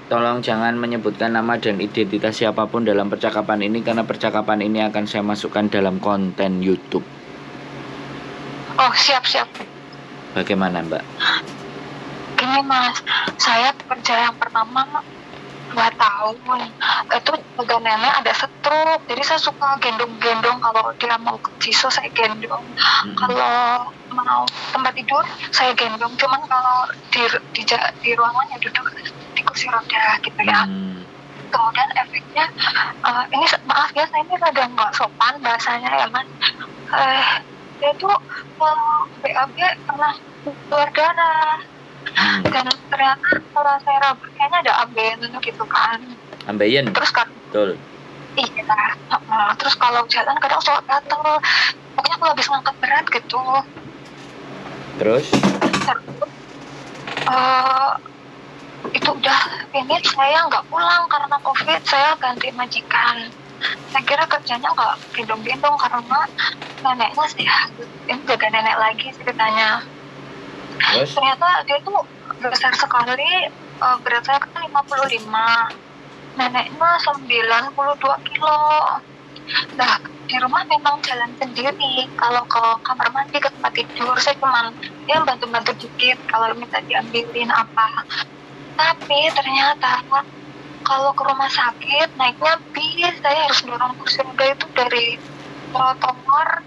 Tolong jangan menyebutkan nama dan identitas siapapun dalam percakapan ini karena percakapan ini akan saya masukkan dalam konten YouTube. Oh, siap. Bagaimana, Mbak? Ini Mas, saya kerja yang pertama 2 tahun. Itu juga nenek ada stroke, jadi saya suka gendong-gendong. Kalau dia mau ke Ciso saya gendong. Kalau mau tempat tidur saya gendong. Cuman kalau di ruangan ya duduk di kursi roda gitu ya. Kemudian efeknya ini maaf ya, saya ini rada nggak sopan bahasanya ya Mas. Dia tuh BAB pernah keluar darah. Dan ternyata kalau saya rambut kayaknya ada ambeien gitu kan. Ambeien? Terus kan betul. Iya. Terus kalau jalan kadang suka gatel. Pokoknya aku habis ngangkat berat gitu. Terus? Itu udah finish, saya nggak pulang karena COVID, saya ganti majikan. Saya kira kerjanya nggak gendong-gendong karena neneknya sih ini jaga nenek lagi ceritanya. Terus? Ternyata dia tuh besar sekali, berat saya kan 55, neneknya 92 kilo. Nah, di rumah memang jalan sendiri. Kalau ke kamar mandi, ke tempat tidur, saya cuma ya bantu-bantu dikit kalau minta diambilin apa. Tapi ternyata kalau ke rumah sakit naiknya bis, saya harus dorong kursi roda itu dari trotoar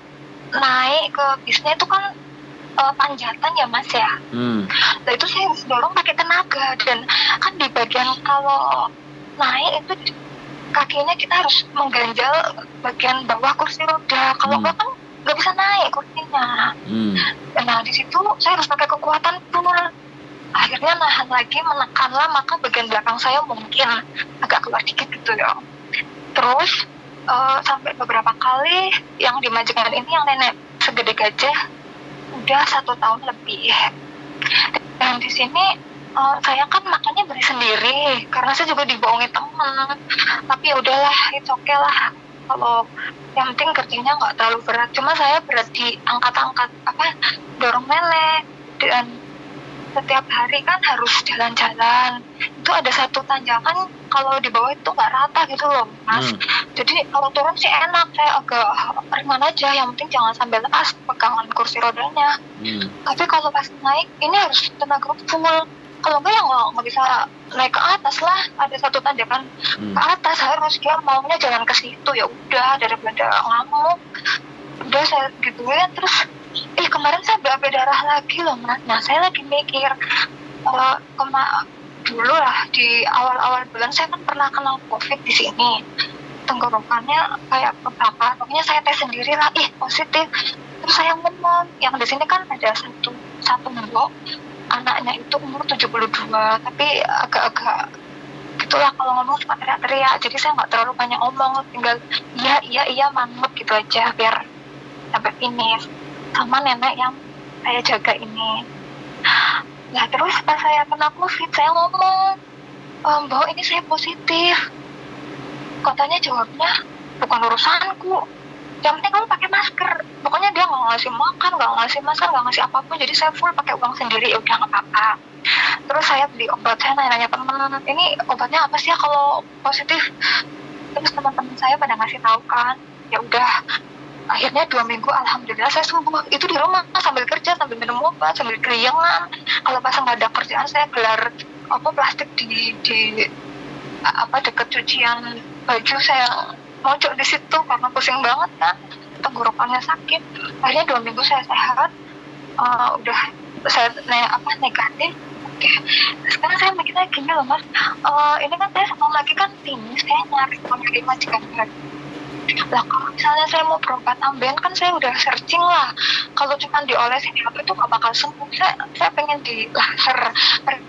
naik ke bisnya itu kan panjatan ya Mas ya. Nah itu saya harus dorong pakai tenaga, dan kan di bagian kalau naik itu kakinya kita harus mengganjal bagian bawah kursi roda. Kalau enggak kan nggak bisa naik kursinya. Nah di situ saya harus pakai kekuatan full. Akhirnya nahan lagi, menekanlah, maka bagian belakang saya mungkin agak keluar dikit gitu ya. Terus sampai beberapa kali yang di majikan ini yang nenek segede gajah udah 1 tahun lebih. Dan di sini saya kan makannya beli sendiri karena saya juga dibohongin teman. Tapi ya udahlah, it's okay lah. Kalau yang penting kerjanya nggak terlalu berat. Cuma saya berat di angkat-angkat dorong nenek, dan setiap hari kan harus jalan-jalan. Itu ada satu tanjakan, kalau di bawah itu nggak rata gitu loh Mas. Jadi kalau turun sih enak, saya agak ringan aja, yang penting jangan sampai lepas pegangan kursi rodanya. Tapi kalau pas naik ini harus tenaga full. Kalau enggak ya nggak bisa naik ke atas lah. Ada satu tanjakan ke atas, harus dia maunya jalan ke situ. Ya udah, daripada ngamuk, udah saya gituin. Terus kemarin saya BAB darah lagi loh Mas. Nah saya lagi mikir, dulu lah di awal-awal bulan saya kan pernah kena COVID di sini. Tenggorokannya kayak kebakar. Pokoknya saya tes sendiri lah, positif. Terus saya ngomong, yang di sini kan ada satu blok, anaknya itu umur 72, tapi agak-agak gitulah kalau ngomong cuma teriak-teriak. Jadi saya nggak terlalu banyak ngomong, tinggal iya manut gitu aja biar sampai finish. Sama nenek yang saya jaga ini. Nah terus pas saya kena COVID, saya ngomong, bahwa ini saya positif. Katanya jawabnya, bukan urusanku, yang penting kamu pakai masker. Pokoknya dia nggak ngasih makan, nggak ngasih masker, nggak ngasih apapun. Jadi saya full pakai uang sendiri, ya udah nggak apa-apa. Terus saya beli obat, saya nanya teman-teman, ini obatnya apa sih ya kalau positif? Terus teman-teman saya pada ngasih tahu kan. Ya udah, akhirnya 2 minggu alhamdulillah saya sembuh. Itu di rumah sambil kerja, sambil minum obat, sambil keringan. Kalau pas nggak ada kerjaan saya gelar plastik di dekat cucian baju, saya mojok di situ karena pusing banget kan, tenggorokannya sakit. Akhirnya 2 minggu saya sehat, udah saya negatif. Oke. Sekarang saya mikirnya gini loh Mas, ini kan saya sebelum lagi kan saya nyari majikan baru. Lah kalau misalnya saya mau berobat ambeien kan saya udah searching lah. Kalau cuma diolesin di HP itu gak bakal sembuh. Saya pengen di laser.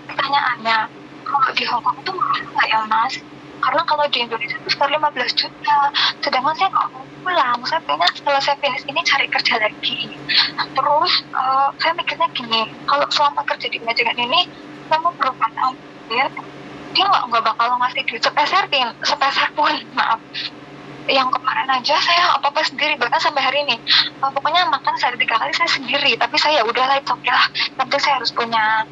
Pertanyaannya, kalau di Hongkong itu mahal nggak ya Mas? Karena kalau di Indonesia itu sekitar 15 juta. Sedangkan saya nggak mau pulang. Saya pengen setelah saya finish ini cari kerja lagi. Terus saya mikirnya gini, kalau selama kerja di majikan ini saya mau berobat ambeien, dia nggak bakal ngasih duit sepeser pun, maaf. Yang kemarin aja saya apa-apa sendiri, bahkan sampai hari ini pokoknya makan sehari 3 kali saya sendiri. Tapi saya udahlah, itu oke lah, nanti saya harus punya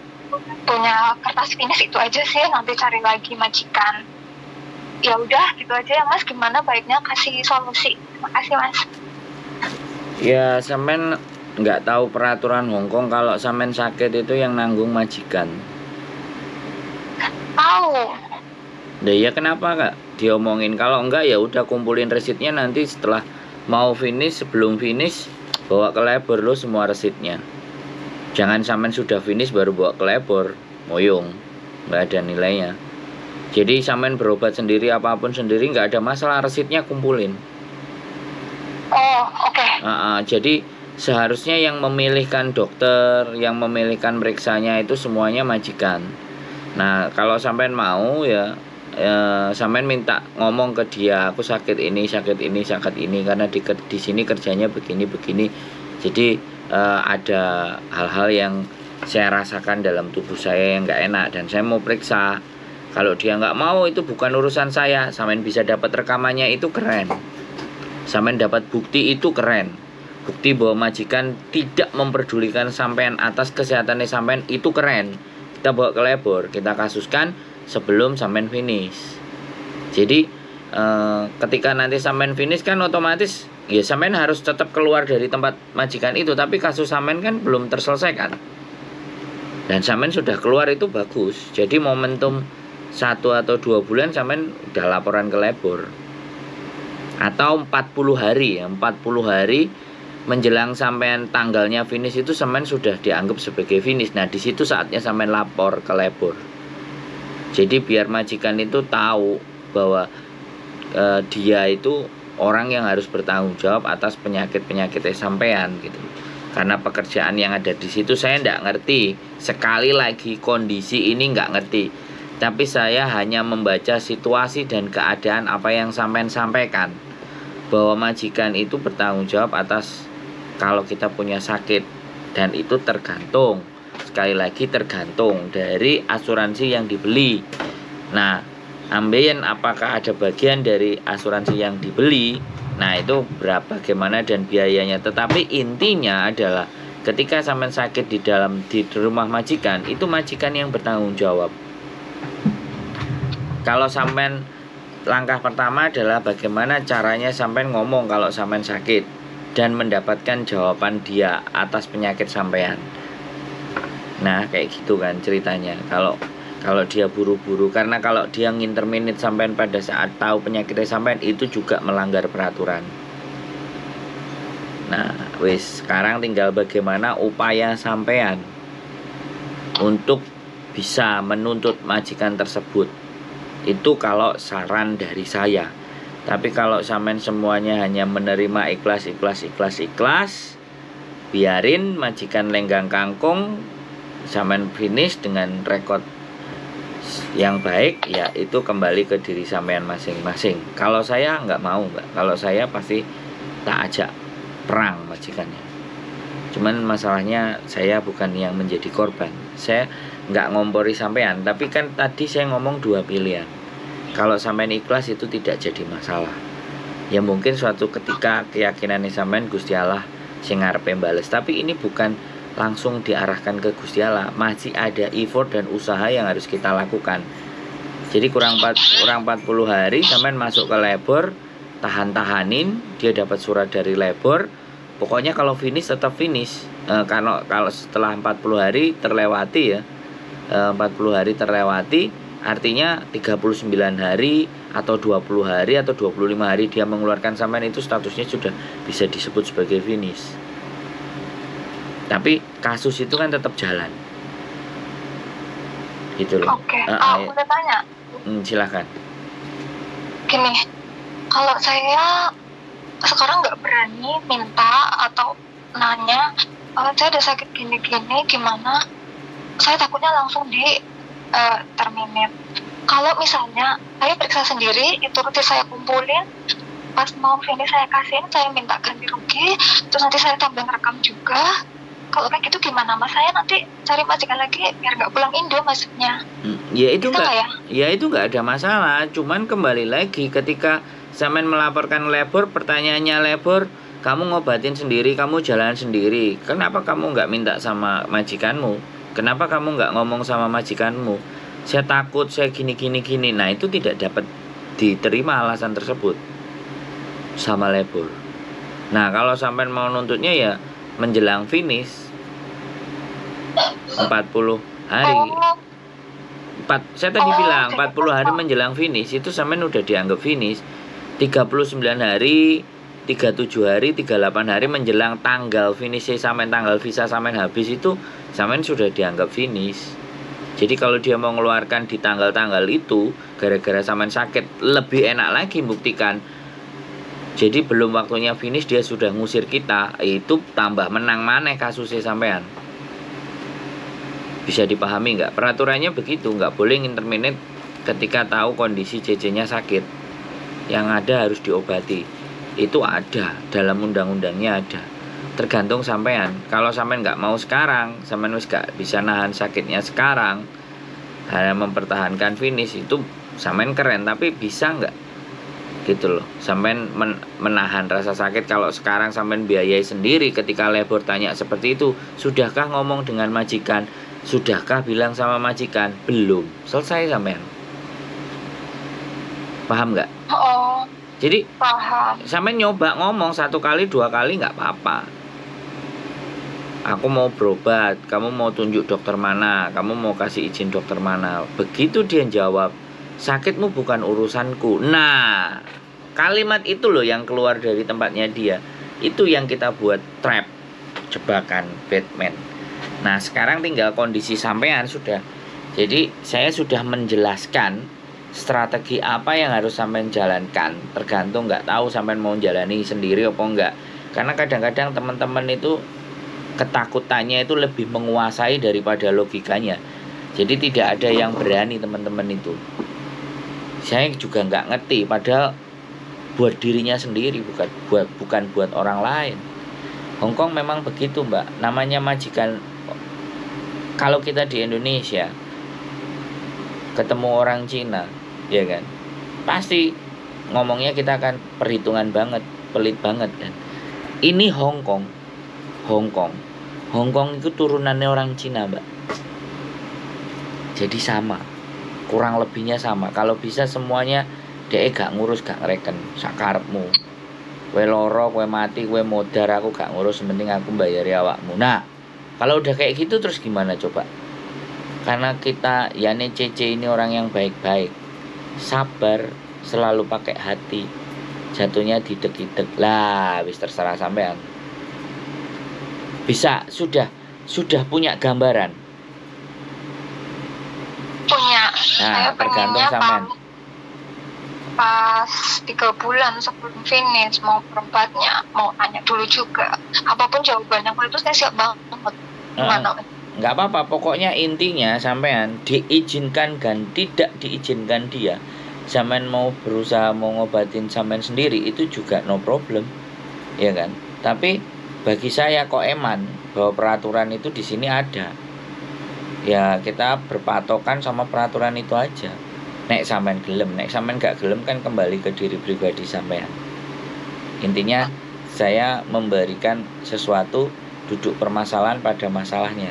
punya kertas finish itu aja sih, nanti cari lagi majikan. Ya udah gitu aja ya Mas, gimana baiknya kasih solusi. Makasih Mas. Ya sampean nggak tahu peraturan Hongkong, kalau sampean sakit itu yang nanggung majikan. Tahu. Nah ya kenapa nggak diomongin? Kalau enggak ya udah kumpulin resitnya, nanti setelah mau finish, sebelum finish bawa ke labor lo semua resitnya. Jangan sampean sudah finish baru bawa ke labor, moyong, nggak ada nilainya. Jadi sampean berobat sendiri apapun sendiri nggak ada masalah, resitnya kumpulin. Oh, oke. Jadi seharusnya yang memilihkan dokter, yang memilihkan periksanya itu semuanya majikan. Nah kalau sampean mau ya, sampean minta ngomong ke dia, aku sakit ini karena di sini kerjanya begini. Jadi ada hal-hal yang saya rasakan dalam tubuh saya yang nggak enak dan saya mau periksa. Kalau dia nggak mau, itu bukan urusan saya. Sampean bisa dapat rekamannya, itu keren. Sampean dapat bukti, itu keren. Bukti bahwa majikan tidak memperdulikan sampean atas kesehatannya sampean, itu keren. Kita bawa ke labor, kita kasuskan sebelum sampean finish. Jadi ketika nanti sampean finish kan otomatis ya sampean harus tetap keluar dari tempat majikan itu, tapi kasus sampean kan belum terselesaikan. Dan sampean sudah keluar, itu bagus. Jadi momentum 1 atau 2 bulan sampean udah laporan ke labor. Atau 40 hari ya, 40 hari menjelang sampean tanggalnya finish itu sampean sudah dianggap sebagai finish. Nah, di situ saatnya sampean lapor ke labor. Jadi biar majikan itu tahu bahwa dia itu orang yang harus bertanggung jawab atas penyakit-penyakitnya sampean gitu. Karena pekerjaan yang ada di situ saya nggak ngerti. Sekali lagi kondisi ini nggak ngerti. Tapi saya hanya membaca situasi dan keadaan apa yang sampean sampaikan. Bahwa majikan itu bertanggung jawab atas kalau kita punya sakit. Dan itu tergantung, sekali lagi tergantung dari asuransi yang dibeli. Nah, ambeien apakah ada bagian dari asuransi yang dibeli? Nah, itu berapa, bagaimana dan biayanya. Tetapi intinya adalah ketika sampean sakit di rumah majikan, itu majikan yang bertanggung jawab. Kalau sampean, langkah pertama adalah bagaimana caranya sampean ngomong kalau sampean sakit dan mendapatkan jawaban dia atas penyakit sampean. Nah, kayak gitu kan ceritanya. Kalau dia buru-buru, karena kalau dia nginterminate sampean pada saat tahu penyakitnya sampean, itu juga melanggar peraturan. Nah, sekarang tinggal bagaimana upaya sampean untuk bisa menuntut majikan tersebut. Itu kalau saran dari saya. Tapi kalau sampean semuanya hanya menerima ikhlas, biarin majikan lenggang kangkung, sampean finish dengan rekod yang baik, ya itu kembali ke diri sampean masing-masing. Kalau saya nggak mau, Mbak. Kalau saya pasti tak ajak perang majikannya. Cuman masalahnya saya bukan yang menjadi korban. Saya nggak ngompori sampean, tapi kan tadi saya ngomong 2 pilihan. Kalau sampean ikhlas itu tidak jadi masalah. Ya mungkin suatu ketika keyakinannya sampean Gusti Allah sing ngarepe bales, tapi ini bukan langsung diarahkan ke Gusti Allah. Masih ada effort dan usaha yang harus kita lakukan. Jadi kurang 40 hari sampean masuk ke labor, tahanin, dia dapat surat dari labor. Pokoknya kalau finish tetap finish. Kalau setelah 40 hari terlewati ya, 40 hari terlewati, artinya 39 hari atau 20 hari atau 25 hari dia mengeluarkan sampean, itu statusnya sudah bisa disebut sebagai finish. Tapi kasus itu kan tetap jalan. Gitu loh. Oke. Aku udah tanya. Silakan. Gini, kalau saya sekarang nggak berani minta atau nanya, saya udah sakit gini-gini, gimana? Saya takutnya langsung di terminate. Kalau misalnya saya periksa sendiri, itu rutin saya kumpulin, pas mau finish saya kasihin, saya minta ganti rugi, terus nanti saya tambah rekam juga. Kalau kayak gitu gimana Mas? Saya nanti cari majikan lagi biar nggak pulang Indo maksudnya. Ya itu nggak ada masalah. Cuman kembali lagi ketika sampean melaporkan labor, pertanyaannya labor, kamu ngobatin sendiri, kamu jalan sendiri. Kenapa kamu nggak minta sama majikanmu? kenapa kamu nggak ngomong sama majikanmu, saya takut, saya gini gini gini. Nah, itu tidak dapat diterima alasan tersebut sama labor. Nah, kalau sampean mau nuntutnya ya menjelang finish 40 hari. Oh, Saya tadi bilang jadi 40 hari Kak, menjelang finish itu sampean udah dianggap finish. 39 hari, 37 hari, 38 hari menjelang tanggal finish sampean, tanggal visa sampean habis itu sampean sudah dianggap finish. Jadi kalau dia mau ngeluarkan di tanggal-tanggal itu gara-gara sampean sakit, lebih enak lagi buktikan. Jadi belum waktunya finish dia sudah ngusir kita, itu tambah menang maneh kasusnya sampean. Bisa dipahami nggak? Peraturannya begitu, nggak boleh interminate ketika tahu kondisi CC-nya sakit. Yang ada harus diobati. Itu ada, dalam undang-undangnya ada. Tergantung sampean. Kalau sampean nggak mau sekarang, sampean wis nggak bisa nahan sakitnya sekarang, hanya mempertahankan finish, itu sampean keren. Tapi bisa nggak? Gitu loh. Sampean menahan rasa sakit. Kalau sekarang sampean biayai sendiri, ketika labor tanya seperti itu, sudahkah ngomong dengan majikan? Sudahkah bilang sama majikan? Belum. Selesai sampean. Paham nggak? oh, Jadi paham. sampean nyoba ngomong 1 kali 2 kali nggak apa-apa. Aku mau berobat, kamu mau tunjuk dokter mana, kamu mau kasih izin dokter mana. Begitu dia jawab, sakitmu bukan urusanku. Nah, kalimat itu loh yang keluar dari tempatnya dia. Itu yang kita buat trap, jebakan Batman. Nah, sekarang tinggal kondisi sampean sudah. Jadi saya sudah menjelaskan strategi apa yang harus sampean jalankan. Tergantung, nggak tahu sampean mau jalani sendiri apa enggak. Karena kadang-kadang teman-teman itu ketakutannya itu lebih menguasai daripada logikanya. Jadi tidak ada yang berani teman-teman itu. Saya juga nggak ngerti, padahal buat dirinya sendiri, bukan buat orang lain. Hongkong memang begitu, Mbak. Namanya majikan. Kalau kita di Indonesia ketemu orang Cina, ya kan, pasti ngomongnya kita akan perhitungan banget, pelit banget kan. Ini Hongkong itu turunannya orang Cina, Mbak. Jadi sama, kurang lebihnya sama. Kalau bisa semuanya dia gak ngurus, gak ngereken, sakarepmu. Kowe loro, kowe mati, kowe modar, aku gak ngurus, penting aku bayari awakmu. Nah, kalau udah kayak gitu terus gimana coba? Karena kita Yane CC ini orang yang baik-baik, sabar, selalu pakai hati, jatuhnya didek-didek lah, wis terserah sampean. Bisa, sudah punya gambaran. Punya. Nah, Saya tergantung pengennya sampean. pas 3 bulan sebelum finish mau berobatnya, mau tanya dulu juga. Apapun jawabannya, kalau itu saya siap banget. Gimana? Nggak apa-apa, pokoknya intinya sampean diizinkan dan tidak diizinkan dia. Sampean mau berusaha mau ngobatin sampean sendiri itu juga no problem, ya kan? Tapi bagi saya kok eman bahwa peraturan itu di sini ada. Ya kita berpatokan sama peraturan itu aja. Nek sampean gelem, nek sampean gak gelem kan kembali ke diri pribadi sampean. Intinya saya memberikan sesuatu, duduk permasalahan pada masalahnya.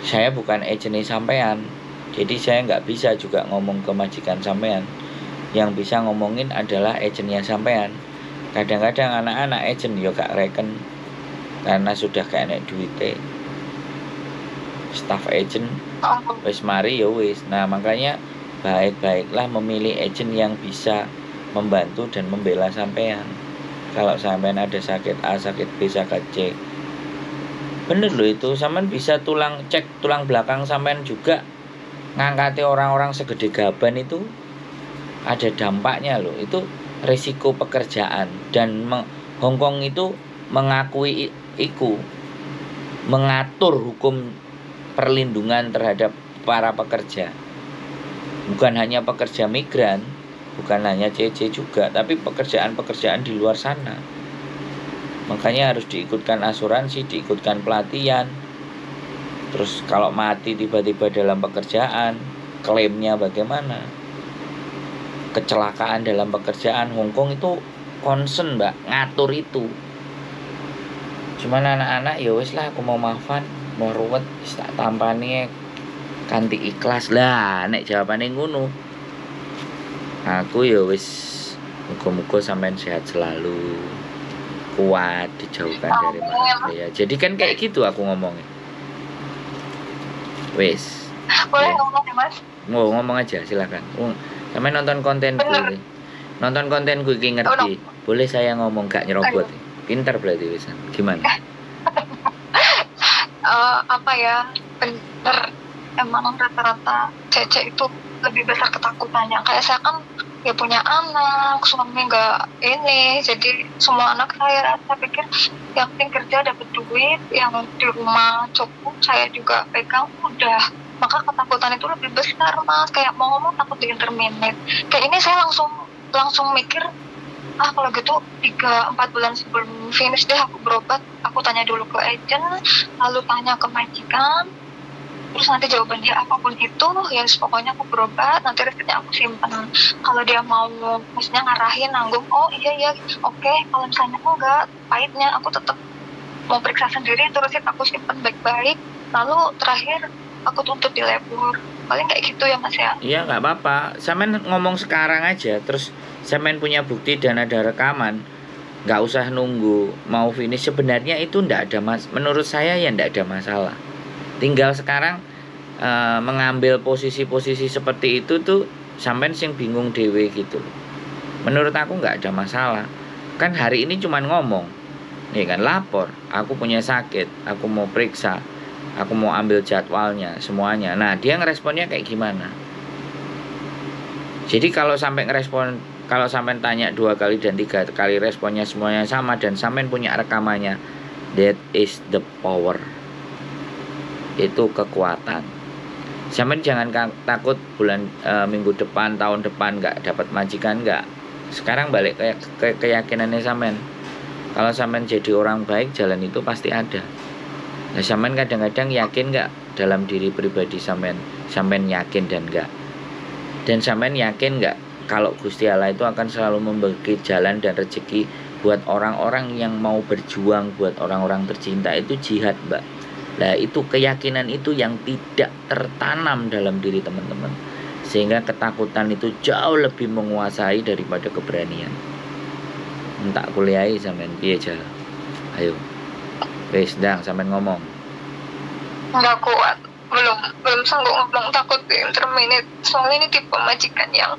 Saya bukan agent sampean, jadi saya nggak bisa juga ngomong ke majikan sampean. Yang bisa ngomongin adalah agentnya sampean. Kadang-kadang anak-anak agent yo gak reken karena sudah gak enek duite. Staff agent wis mari ya wis. Nah, makanya baik-baiklah memilih agent yang bisa membantu dan membela sampean. Kalau sampean ada sakit A, sakit B, sakit C, bener loh itu, sampean bisa cek tulang belakang sampean juga. Ngangkati orang-orang segede gaban itu ada dampaknya loh. Itu risiko pekerjaan. Dan Hongkong itu mengakui mengatur hukum perlindungan terhadap para pekerja. Bukan hanya pekerja migran, bukan hanya CC juga, tapi pekerjaan-pekerjaan di luar sana. Makanya harus diikutkan asuransi, diikutkan pelatihan. Terus kalau mati tiba-tiba dalam pekerjaan, klaimnya bagaimana? Kecelakaan dalam pekerjaan, Hongkong itu concern, Mbak, ngatur itu. Cuman anak-anak ya wis lah, aku mau maafan, mau ruwet wis tak tampani kanthi ikhlas. Lah nek jawabane ngono, aku ya wis muga-muga sampean sehat selalu, kuat, dijauhkan dari bahaya. Jadi kan kayak gitu aku ngomongnya. Wis. Boleh Ya. ngomong ya Mas? Mau ngomong aja silakan. Sampean nonton kontenku Bener. ini. Nonton kontenku iki ngerti. Boleh saya ngomong gak nyerobot. Pintar berarti wisan. Gimana? Apa ya, bener, emang rata-rata cece itu lebih besar ketakutannya. Kayak saya kan ya punya anak, suami nggak ini, jadi semua anak saya pikir yang penting kerja dapat duit, yang di rumah cukup, saya juga pegang udah. Maka ketakutan itu lebih besar Mas, kayak mau ngomong takut di interminate. Kayak ini saya langsung mikir, kalau gitu 3-4 bulan sebelum finish deh aku berobat, aku tanya dulu ke agent, lalu tanya ke majikan, terus nanti jawaban dia apapun itu, ya pokoknya aku berobat, nanti resepnya aku simpan. Kalau dia mau maksudnya ngarahin, nanggung, oh iya oke. Kalau misalnya enggak, pahitnya aku tetap mau periksa sendiri, terus aku simpan baik-baik, lalu terakhir aku tuntut di labor. Paling kayak gitu ya Mas ya. Iya nggak apa-apa. Sampean ngomong sekarang aja. Terus sampean punya bukti dan ada rekaman. Nggak usah nunggu mau finish. Sebenarnya itu ndak ada menurut saya ya ndak ada masalah. Tinggal sekarang mengambil posisi-posisi seperti itu tuh sampean sing bingung dewe gitu. Menurut aku nggak ada masalah. Kan hari ini cuman ngomong. Ya kan lapor. Aku punya sakit. Aku mau periksa. Aku mau ambil jadwalnya semuanya. Nah dia ngeresponnya kayak gimana? Jadi kalau sampai tanya 2 kali dan 3 kali responnya semuanya sama dan sampai punya rekamannya, that is the power. Itu kekuatan. Sampai jangan takut minggu depan, tahun depan nggak dapat majikan nggak. Sekarang balik ke keyakinannya sampean. Kalau sampean jadi orang baik, jalan itu pasti ada. Nah, sampean kadang-kadang yakin nggak dalam diri pribadi sampean yakin dan nggak? Dan sampean yakin nggak kalau Gusti Allah itu akan selalu memberi jalan dan rezeki buat orang-orang yang mau berjuang, buat orang-orang tercinta itu jihad, Mbak. Nah, itu keyakinan itu yang tidak tertanam dalam diri teman-teman. Sehingga ketakutan itu jauh lebih menguasai daripada keberanian. Entak kuliahi sampean piye jalan. Ayo. Wis ndang sampean ngomong. Nggak kuat, belum sanggup ngomong, takut di interminate. Soalnya ini tipe majikan yang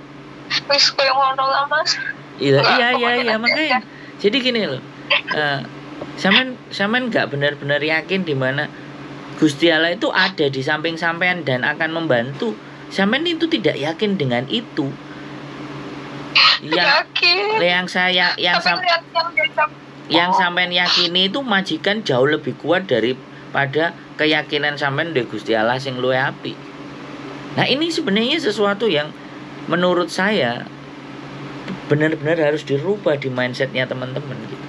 wis koyo ngono lah Mas. Iya makanya. Jadi gini loh. Sampean nggak benar-benar yakin di mana Gusti Allah itu ada di samping sampean dan akan membantu. Sampean itu tidak yakin dengan itu. Yang sampean yakini itu majikan jauh lebih kuat daripada keyakinan sampean di Gusti Allah sing luwih apik. Nah, ini sebenarnya sesuatu yang menurut saya benar-benar harus dirubah di mindsetnya teman-teman gitu.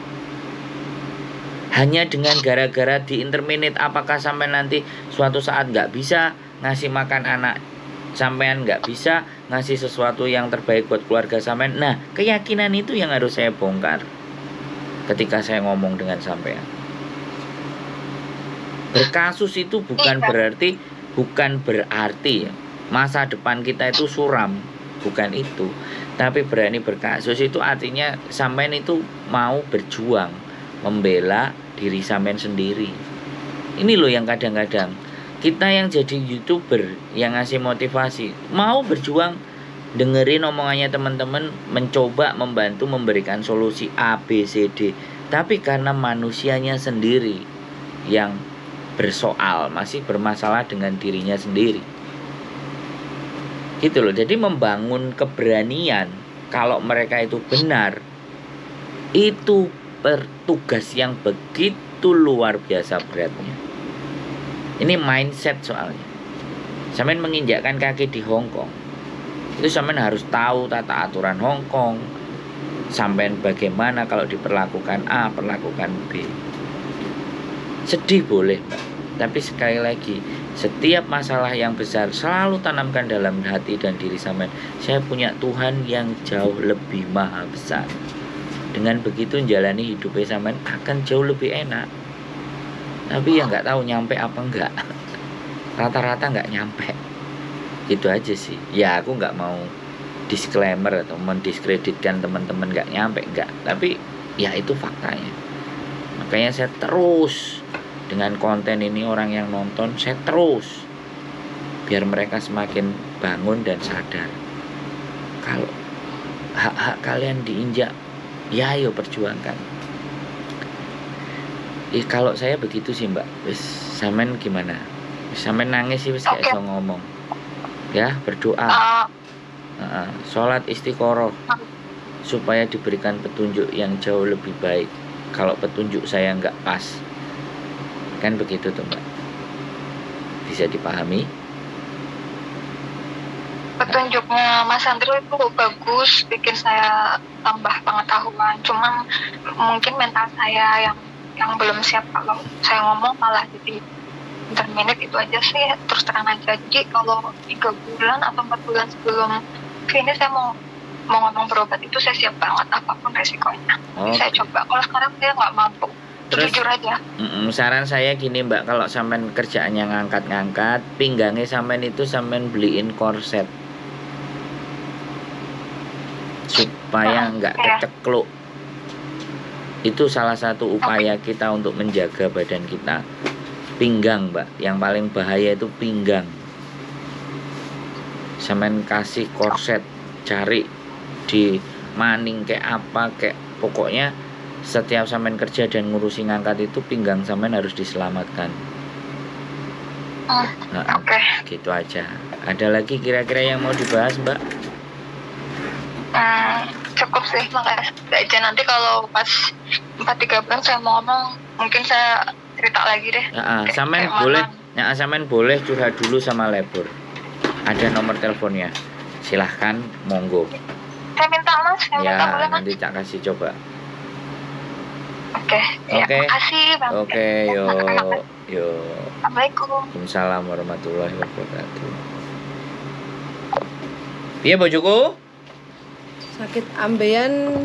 Hanya dengan gara-gara di interminate, apakah sampean nanti suatu saat nggak bisa ngasih makan anak sampean, nggak bisa ngasih sesuatu yang terbaik buat keluarga sampean. Nah, keyakinan itu yang harus saya bongkar ketika saya ngomong dengan sampean. Berkasus itu bukan berarti masa depan kita itu suram, bukan itu. Tapi berani berkasus itu artinya sampean itu mau berjuang membela diri sampean sendiri. Ini loh yang kadang-kadang kita yang jadi YouTuber yang ngasih motivasi, mau berjuang, dengerin omongannya teman-teman, mencoba membantu memberikan solusi A, B, C, D. Tapi karena manusianya sendiri yang bersoal, masih bermasalah dengan dirinya sendiri. Gitu loh. Jadi membangun keberanian kalau mereka itu benar, itu tugas yang begitu luar biasa beratnya. Ini mindset soalnya. Sampean menginjakkan kaki di Hong Kong, itu sampean harus tahu tata aturan Hong Kong. Sampean bagaimana kalau diperlakukan A, perlakukan B. Sedih boleh, Mbak. Tapi sekali lagi, setiap masalah yang besar selalu tanamkan dalam hati dan diri sampean. Saya punya Tuhan yang jauh lebih maha besar. Dengan begitu menjalani hidupnya sampean akan jauh lebih enak. tapi ya nggak tahu nyampe apa enggak. Rata-rata nggak nyampe. Gitu aja sih. Ya aku nggak mau disclaimer atau mendiskreditkan teman-teman nggak nyampe, enggak. Tapi ya itu faktanya. Makanya saya terus dengan konten ini, orang yang nonton saya terus biar mereka semakin bangun dan sadar kalau hak-hak kalian diinjak, ya ayo perjuangkan. Kalau saya begitu sih mbak. Wis sampean gimana? Wis sampean nangis sih wis gak iso ngomong. Ya berdoa, sholat istiqoroh supaya diberikan petunjuk yang jauh lebih baik. Kalau petunjuk saya nggak pas, kan begitu tuh mbak. Bisa dipahami? Petunjuknya Mas Andrew itu bagus, bikin saya tambah pengetahuan. Cuman mungkin mental saya yang belum siap. Kalau saya ngomong malah jadi interminute, itu aja sih. Terus terang aja. Jadi kalau 3 bulan atau 4 bulan sebelum finish saya mau ngomong berobat itu saya siap banget apapun resikonya. Saya coba. Kalau sekarang saya nggak mampu. Terus, jujur aja. Saran saya gini mbak, kalau sampean kerjaannya ngangkat-ngangkat, pinggangnya sampean itu sampean beliin korset supaya nggak kecekluk. Itu salah satu upaya kita untuk menjaga badan kita. Pinggang mbak, yang paling bahaya itu pinggang. Sampean kasih korset, cari di maning kayak apa, kayak pokoknya setiap sampean kerja dan ngurusi ngangkat itu pinggang sampean harus diselamatkan. Gitu aja. Ada lagi kira-kira yang mau dibahas mbak? Cukup sih, makasih aja. Nanti kalau pas 4-3 bulan saya mau ngomong, mungkin saya cerita lagi deh. Sampean boleh, sampean boleh curhat dulu sama Lebur. Ada nomor teleponnya. Silahkan, monggo. Saya minta mas, minta boleh mas? Nanti tak kasih coba. Oke. Makasih bang. Yo. Assalamualaikum. Waalaikumsalam warahmatullahi wabarakatuh. Iya bojoku? Sakit ambeien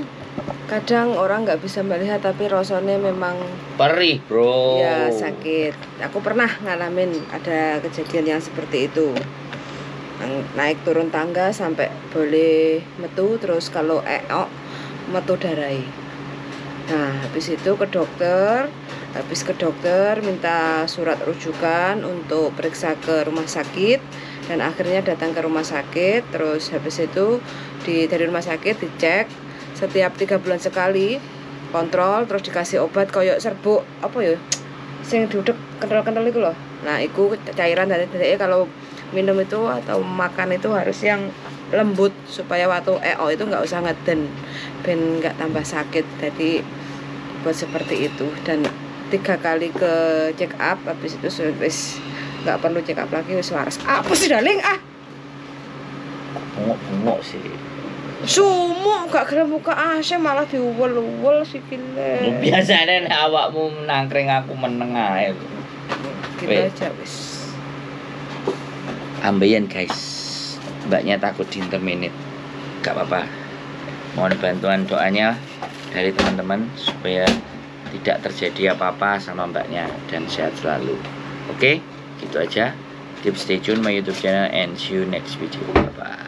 kadang orang nggak bisa melihat, tapi rasanya memang perih bro. Ya sakit. Aku pernah ngalamin ada kejadian yang seperti itu. Naik turun tangga sampai boleh metu, terus kalau metu darai. Nah habis itu ke dokter. Habis ke dokter minta surat rujukan untuk periksa ke rumah sakit, dan akhirnya datang ke rumah sakit. Terus habis itu dari rumah sakit dicek setiap 3 bulan sekali, kontrol, terus dikasih obat koyok serbuk apa ya sing duduk kental-kental itu loh. Nah itu cairan dari kalau minum itu atau makan itu harus yang lembut supaya waktu itu nggak usah ngeden ben nggak tambah sakit. Jadi buat seperti itu. Dan 3 kali ke check up, habis itu wis nggak perlu check up lagi, wis waras. Apa sih darling? Bengok-bengok sih. Sumuk gak gelem buka AC malah diuwel-uwel sikile. Biasane nek awakmu nangkring aku meneng ae. Gitu aja wis. Ambeien guys. Mbaknya takut di interminute. Gak apa-apa. Mohon bantuan doanya dari teman-teman supaya tidak terjadi apa-apa sama mbaknya dan sehat selalu. Oke, gitu aja. Keep stay tune my YouTube channel and see you next video. Bye bye.